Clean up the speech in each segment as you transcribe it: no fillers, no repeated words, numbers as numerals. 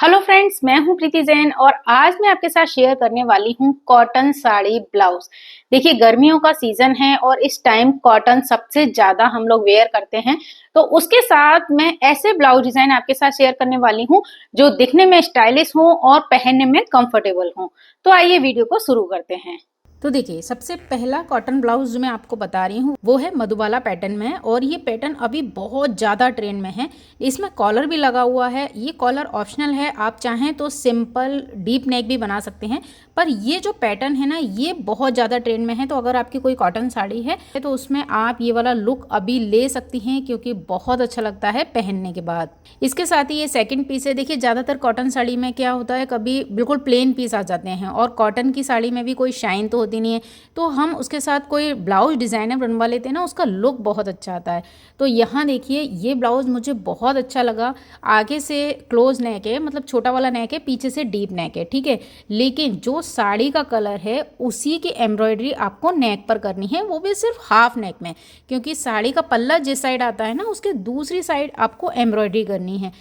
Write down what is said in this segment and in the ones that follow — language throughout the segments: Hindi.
हेलो फ्रेंड्स, मैं हूं प्रीति जैन और आज मैं आपके साथ शेयर करने वाली हूं कॉटन साड़ी ब्लाउज। देखिए, गर्मियों का सीजन है और इस टाइम कॉटन सबसे ज्यादा हम लोग वेयर करते हैं। तो उसके साथ मैं ऐसे ब्लाउज डिजाइन आपके साथ शेयर करने वाली हूं जो दिखने में स्टाइलिश हो और पहनने में कंफर्टेबल हो। तो आइए वीडियो को शुरू करते हैं। तो देखिए, सबसे पहला कॉटन ब्लाउज जो मैं आपको बता रही हूँ वो है मधुबाला पैटर्न में, और ये पैटर्न अभी बहुत ज़्यादा ट्रेंड में है। इसमें कॉलर भी लगा हुआ है। ये कॉलर ऑप्शनल है, आप चाहें तो सिंपल डीप नेक भी बना सकते हैं, पर ये जो पैटर्न है ना, ये बहुत ज़्यादा ट्रेंड में है। तो अगर आपकी कोई कॉटन साड़ी है तो उसमें आप ये वाला लुक अभी ले सकती हैं, क्योंकि बहुत अच्छा लगता है पहनने के बाद। इसके साथ ही ये सेकंड पीस है। देखिए, ज़्यादातर कॉटन साड़ी में क्या होता है, कभी बिल्कुल प्लेन पीस आ जाते हैं, और कॉटन की साड़ी में भी कोई शाइन तो होती नहीं है, तो हम उसके साथ कोई ब्लाउज डिज़ाइनर बनवा लेते हैं ना, उसका लुक बहुत अच्छा आता है। तो यहाँ देखिए, ये ब्लाउज मुझे बहुत अच्छा लगा। आगे से क्लोज नेक है, मतलब छोटा वाला नेक है, पीछे से डीप नेक है, ठीक है। लेकिन जो साड़ी का कलर है उसी की एम्ब्रॉयडरी आपको नेक पर करनी है, वो भी सिर्फ हाफ नेक में, क्योंकि साड़ी का पल्ला जिस साइड आता है ना, उसके दूसरी साइड आपको एम्ब्रॉयडरी करनी है।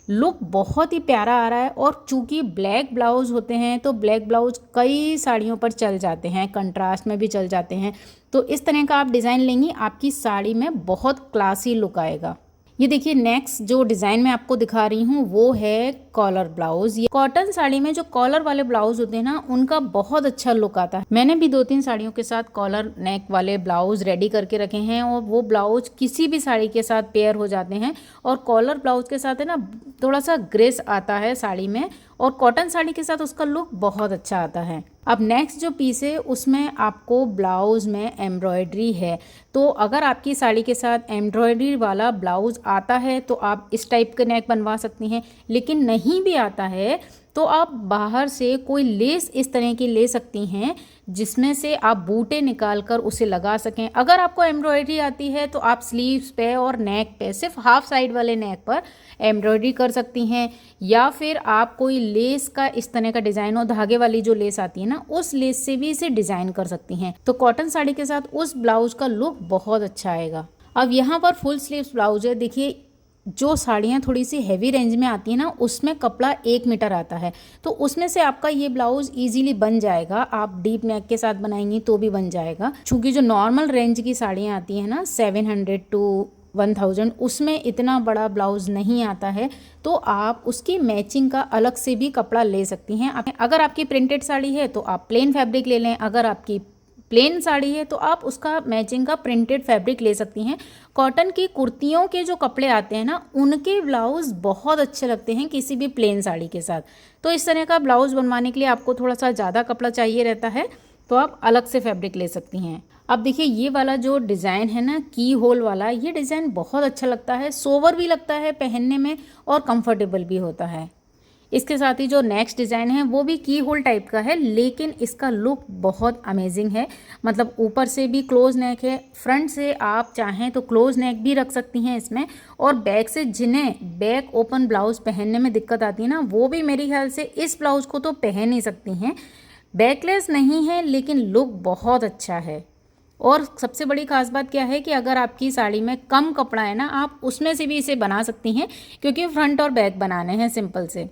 लुक बहुत ही प्यारा आ रहा है, और चूंकि ब्लैक ब्लाउज होते हैं तो ब्लैक ब्लाउज कई साड़ियों पर चल जाते हैं, कंट्रास्ट में भी चल जाते हैं। तो इस तरह का आप डिज़ाइन लेंगी, आपकी साड़ी में बहुत क्लासी लुक आएगा। ये देखिए, नेक्स्ट जो डिज़ाइन मैं आपको दिखा रही हूँ वो है कॉलर ब्लाउज। ये कॉटन साड़ी में जो कॉलर वाले ब्लाउज होते हैं ना, उनका बहुत अच्छा लुक आता है। मैंने भी 2-3 साड़ियों के साथ कॉलर नेक वाले ब्लाउज रेडी करके रखे हैं, और वो ब्लाउज किसी भी साड़ी के साथ पेयर हो जाते हैं। और कॉलर ब्लाउज के साथ है ना, थोड़ा सा ग्रेस आता है साड़ी में, और कॉटन साड़ी के साथ उसका लुक बहुत अच्छा आता है। अब नेक्स्ट जो पीस है उसमें आपको ब्लाउज में एम्ब्रॉयडरी है। तो अगर आपकी साड़ी के साथ एम्ब्रॉयडरी वाला ब्लाउज आता है तो आप इस टाइप के नेक बनवा सकती हैं। लेकिन नहीं भी आता है तो आप बाहर से कोई लेस इस तरह की ले सकती हैं, जिसमें से आप बूटे निकाल कर उसे लगा सकें। अगर आपको एम्ब्रॉयडरी आती है तो आप स्लीव्स पे और नेक पे, सिर्फ हाफ साइड वाले नेक पर एम्ब्रॉयडरी कर सकती हैं, या फिर आप कोई लेस का इस तरह का डिज़ाइन हो, धागे वाली जो लेस आती है ना, उस लेस से भी इसे डिज़ाइन कर सकती हैं। तो कॉटन साड़ी के साथ उस ब्लाउज का लुक बहुत अच्छा आएगा। अब यहाँ पर फुल स्लीव्स ब्लाउज है। देखिए, जो साड़ियाँ थोड़ी सी हैवी रेंज में आती हैं ना, उसमें कपड़ा 1 मीटर आता है, तो उसमें से आपका ये ब्लाउज इजीली बन जाएगा। आप डीप नेक के साथ बनाएंगी तो भी बन जाएगा। चूँकि जो नॉर्मल रेंज की साड़ियाँ आती हैं ना, 700 टू 1000, उसमें इतना बड़ा ब्लाउज नहीं आता है, तो आप उसकी मैचिंग का अलग से भी कपड़ा ले सकती हैं। अगर आपकी प्रिंटेड साड़ी है तो आप प्लेन फैब्रिक ले लें, अगर आपकी प्लेन साड़ी है तो आप उसका मैचिंग का प्रिंटेड फैब्रिक ले सकती हैं। कॉटन की कुर्तियों के जो कपड़े आते हैं ना, उनके ब्लाउज बहुत अच्छे लगते हैं किसी भी प्लेन साड़ी के साथ। तो इस तरह का ब्लाउज बनवाने के लिए आपको थोड़ा सा ज़्यादा कपड़ा चाहिए रहता है, तो आप अलग से फैब्रिक ले सकती हैं। अब देखिए, ये वाला जो डिज़ाइन है ना, की होल वाला, ये डिज़ाइन बहुत अच्छा लगता है, सोवर भी लगता है पहनने में और कंफर्टेबल भी होता है। इसके साथ ही जो नेक्स्ट डिज़ाइन है वो भी की होल टाइप का है, लेकिन इसका लुक बहुत अमेजिंग है। मतलब ऊपर से भी क्लोज नेक है, फ्रंट से आप चाहें तो क्लोज नेक भी रख सकती हैं इसमें, और बैक से जिन्हें बैक ओपन ब्लाउज पहनने में दिक्कत आती है ना, वो भी मेरे ख्याल से इस ब्लाउज को तो पहन ही सकती हैं। बैकलेस नहीं है, लेकिन लुक बहुत अच्छा है। और सबसे बड़ी खास बात क्या है कि अगर आपकी साड़ी में कम कपड़ा है ना, आप उसमें से भी इसे बना सकती हैं, क्योंकि फ्रंट और बैक बनाने हैं सिंपल से।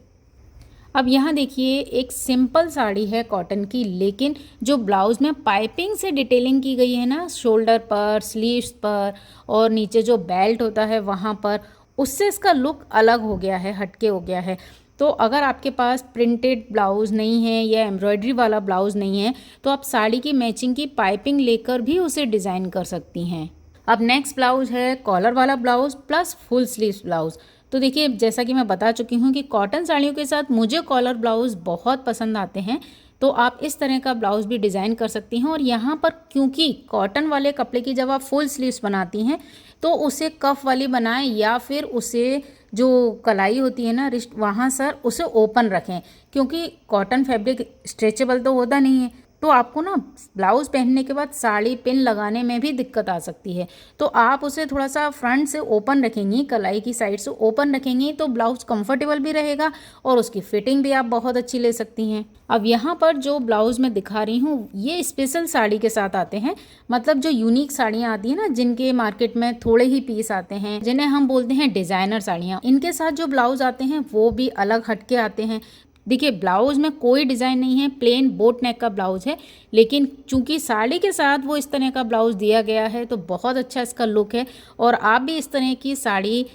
अब यहाँ देखिए, एक सिंपल साड़ी है कॉटन की, लेकिन जो ब्लाउज में पाइपिंग से डिटेलिंग की गई है ना, शोल्डर पर, स्लीव्स पर, और नीचे जो बेल्ट होता है वहाँ पर, उससे इसका लुक अलग हो गया है, हटके हो गया है। तो अगर आपके पास प्रिंटेड ब्लाउज नहीं है या एम्ब्रॉयडरी वाला ब्लाउज नहीं है, तो आप साड़ी की मैचिंग की पाइपिंग लेकर भी उसे डिज़ाइन कर सकती हैं। अब नेक्स्ट ब्लाउज है कॉलर वाला blouse plus full sleeves blouse. तो देखिए, जैसा कि मैं बता चुकी हूँ कि कॉटन साड़ियों के साथ मुझे कॉलर ब्लाउज बहुत पसंद आते हैं, तो आप इस तरह का ब्लाउज भी डिज़ाइन कर सकती हैं। और यहाँ पर क्योंकि कॉटन वाले कपड़े की जब आप फुल स्लीव्स बनाती हैं तो उसे कफ वाली बनाएं, या फिर उसे जो कलाई होती है ना रिस्ट, वहाँ सर उसे ओपन रखें, क्योंकि कॉटन फैब्रिक स्ट्रेचेबल तो होता नहीं है, तो आपको ना ब्लाउज़ पहनने के बाद साड़ी पिन लगाने में भी दिक्कत आ सकती है। तो आप उसे थोड़ा सा फ्रंट से ओपन रखेंगी, कलाई की साइड से ओपन रखेंगी तो ब्लाउज़ कंफर्टेबल भी रहेगा और उसकी फिटिंग भी आप बहुत अच्छी ले सकती हैं। अब यहाँ पर जो ब्लाउज़ मैं दिखा रही हूँ ये स्पेशल साड़ी के साथ आते हैं, मतलब जो यूनिक साड़ियाँ आती हैं ना, जिनके मार्केट में थोड़े ही पीस आते हैं, जिन्हें हम बोलते हैं डिज़ाइनर साड़ियाँ, इनके साथ जो ब्लाउज़ आते हैं वो भी अलग हटके आते हैं। देखिए ब्लाउज़ में कोई डिज़ाइन नहीं है, प्लेन बोट नेक का ब्लाउज़ है, लेकिन चूंकि साड़ी के साथ वो इस तरह का ब्लाउज़ दिया गया है तो बहुत अच्छा इसका लुक है। और आप भी इस तरह की साड़ी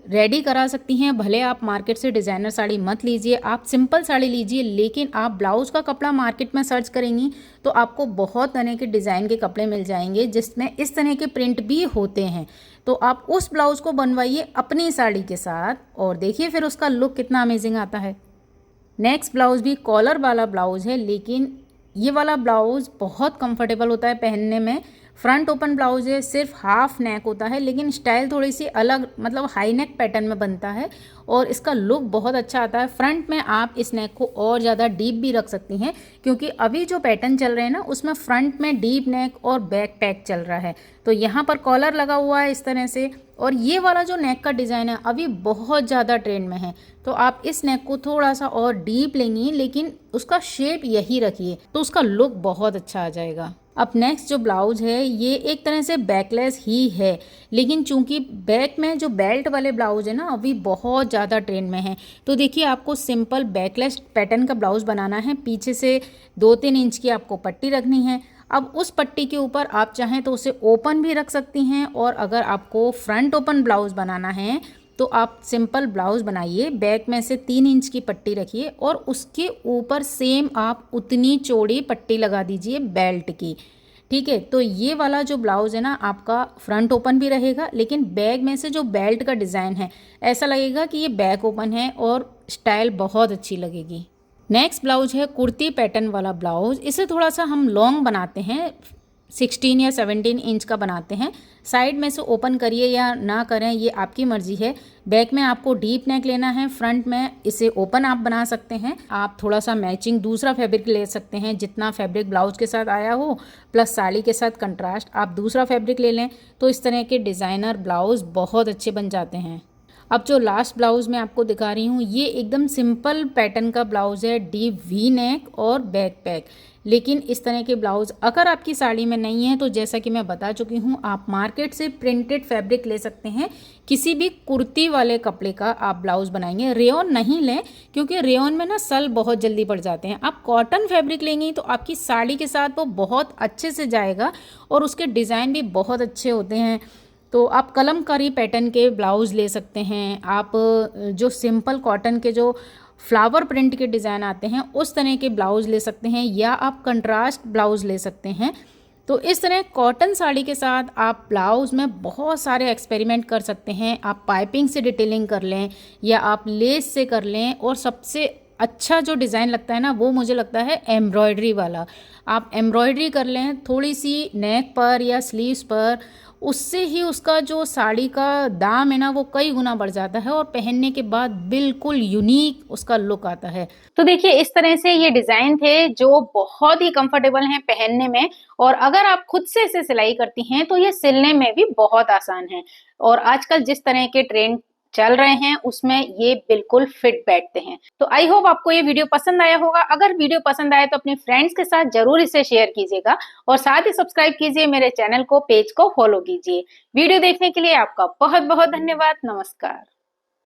रेडी करा सकती हैं। भले आप मार्केट से डिज़ाइनर साड़ी मत लीजिए, आप सिंपल साड़ी लीजिए, लेकिन आप ब्लाउज़ का कपड़ा मार्केट में सर्च करेंगी तो आपको बहुत तरह के डिज़ाइन के कपड़े मिल जाएंगे जिसमें इस तरह के प्रिंट भी होते हैं। तो आप उस ब्लाउज़ को बनवाइए अपनी साड़ी के साथ और देखिए फिर उसका लुक कितना अमेजिंग आता है। नेक्स्ट ब्लाउज़ भी कॉलर वाला ब्लाउज़ है, लेकिन ये वाला ब्लाउज़ बहुत कंफर्टेबल होता है पहनने में। फ्रंट ओपन ब्लाउज़ है, सिर्फ हाफ नेक होता है, लेकिन स्टाइल थोड़ी सी अलग, मतलब हाई नेक पैटर्न में बनता है और इसका लुक बहुत अच्छा आता है। फ्रंट में आप इस नेक को और ज़्यादा डीप भी रख सकती हैं, क्योंकि अभी जो पैटर्न चल रहे हैं ना उसमें फ्रंट में डीप नेक और बैक पैक चल रहा है। तो यहाँ पर कॉलर लगा हुआ है इस तरह से, और ये वाला जो नेक का डिज़ाइन है अभी बहुत ज़्यादा ट्रेंड में है। तो आप इस नेक को थोड़ा सा और डीप लेंगी, लेकिन उसका शेप यही रखिए तो उसका लुक बहुत अच्छा आ जाएगा। अब नेक्स्ट जो ब्लाउज़ है ये एक तरह से बैकलेस ही है, लेकिन चूंकि बैक में जो बेल्ट वाले ब्लाउज़ है ना अभी बहुत ज़्यादा ट्रेंड में है। तो देखिए आपको सिंपल बैकलेस पैटर्न का ब्लाउज़ बनाना है, पीछे से 2-3 इंच की आपको पट्टी रखनी है। अब उस पट्टी के ऊपर आप चाहें तो उसे ओपन भी रख सकती हैं, और अगर आपको फ्रंट ओपन ब्लाउज़ बनाना है तो आप सिंपल ब्लाउज़ बनाइए, बैक में से 3 इंच की पट्टी रखिए और उसके ऊपर सेम आप उतनी चौड़ी पट्टी लगा दीजिए बेल्ट की। ठीक है, तो ये वाला जो ब्लाउज़ है ना आपका फ्रंट ओपन भी रहेगा, लेकिन बैक में से जो बेल्ट का डिज़ाइन है ऐसा लगेगा कि ये बैक ओपन है और स्टाइल बहुत अच्छी लगेगी। नेक्स्ट ब्लाउज है कुर्ती पैटर्न वाला ब्लाउज। इसे थोड़ा सा हम लॉन्ग बनाते हैं, 16 या 17 इंच का बनाते हैं। साइड में से ओपन करिए या ना करें ये आपकी मर्जी है। बैक में आपको डीप नेक लेना है, फ्रंट में इसे ओपन आप बना सकते हैं। आप थोड़ा सा मैचिंग दूसरा फैब्रिक ले सकते हैं, जितना फैब्रिक ब्लाउज के साथ आया हो प्लस साड़ी के साथ कंट्रास्ट आप दूसरा फैब्रिक ले लें, तो इस तरह के डिज़ाइनर ब्लाउज बहुत अच्छे बन जाते हैं। अब जो लास्ट ब्लाउज़ मैं आपको दिखा रही हूँ ये एकदम सिंपल पैटर्न का ब्लाउज़ है, डीप वी नेक और बैक पैक। लेकिन इस तरह के ब्लाउज़ अगर आपकी साड़ी में नहीं है तो जैसा कि मैं बता चुकी हूँ आप मार्केट से प्रिंटेड फैब्रिक ले सकते हैं। किसी भी कुर्ती वाले कपड़े का आप ब्लाउज़ बनाएंगे, रेयॉन नहीं लें क्योंकि रेयॉन में ना सल बहुत जल्दी पड़ जाते हैं। आप कॉटन फैब्रिक लेंगी तो आपकी साड़ी के साथ वो बहुत अच्छे से जाएगा और उसके डिज़ाइन भी बहुत अच्छे होते हैं। तो आप कलमकारी पैटर्न के ब्लाउज़ ले सकते हैं, आप जो सिंपल कॉटन के जो फ्लावर प्रिंट के डिज़ाइन आते हैं उस तरह के ब्लाउज़ ले सकते हैं, या आप कंट्रास्ट ब्लाउज़ ले सकते हैं। तो इस तरह कॉटन साड़ी के साथ आप ब्लाउज़ में बहुत सारे एक्सपेरिमेंट कर सकते हैं। आप पाइपिंग से डिटेलिंग कर लें या आप लेस से कर लें, और सबसे अच्छा जो डिज़ाइन लगता है ना वो मुझे लगता है एम्ब्रॉयडरी वाला। आप एम्ब्रॉयडरी कर लें थोड़ी सी नेक पर या स्लीव्स पर, उससे ही उसका जो साड़ी का दाम है ना वो कई गुना बढ़ जाता है और पहनने के बाद बिल्कुल यूनिक उसका लुक आता है। तो देखिए इस तरह से ये डिजाइन थे जो बहुत ही कंफर्टेबल हैं पहनने में, और अगर आप खुद से इसे सिलाई करती हैं तो ये सिलने में भी बहुत आसान है। और आजकल जिस तरह के ट्रेंड चल रहे हैं उसमें ये बिल्कुल फिट बैठते हैं। तो आई होप आपको ये वीडियो पसंद आया होगा। अगर वीडियो पसंद आए तो अपने फ्रेंड्स के साथ जरूर इसे शेयर कीजिएगा, और साथ ही सब्सक्राइब कीजिए मेरे चैनल को, पेज को फॉलो कीजिए। वीडियो देखने के लिए आपका बहुत बहुत धन्यवाद। नमस्कार।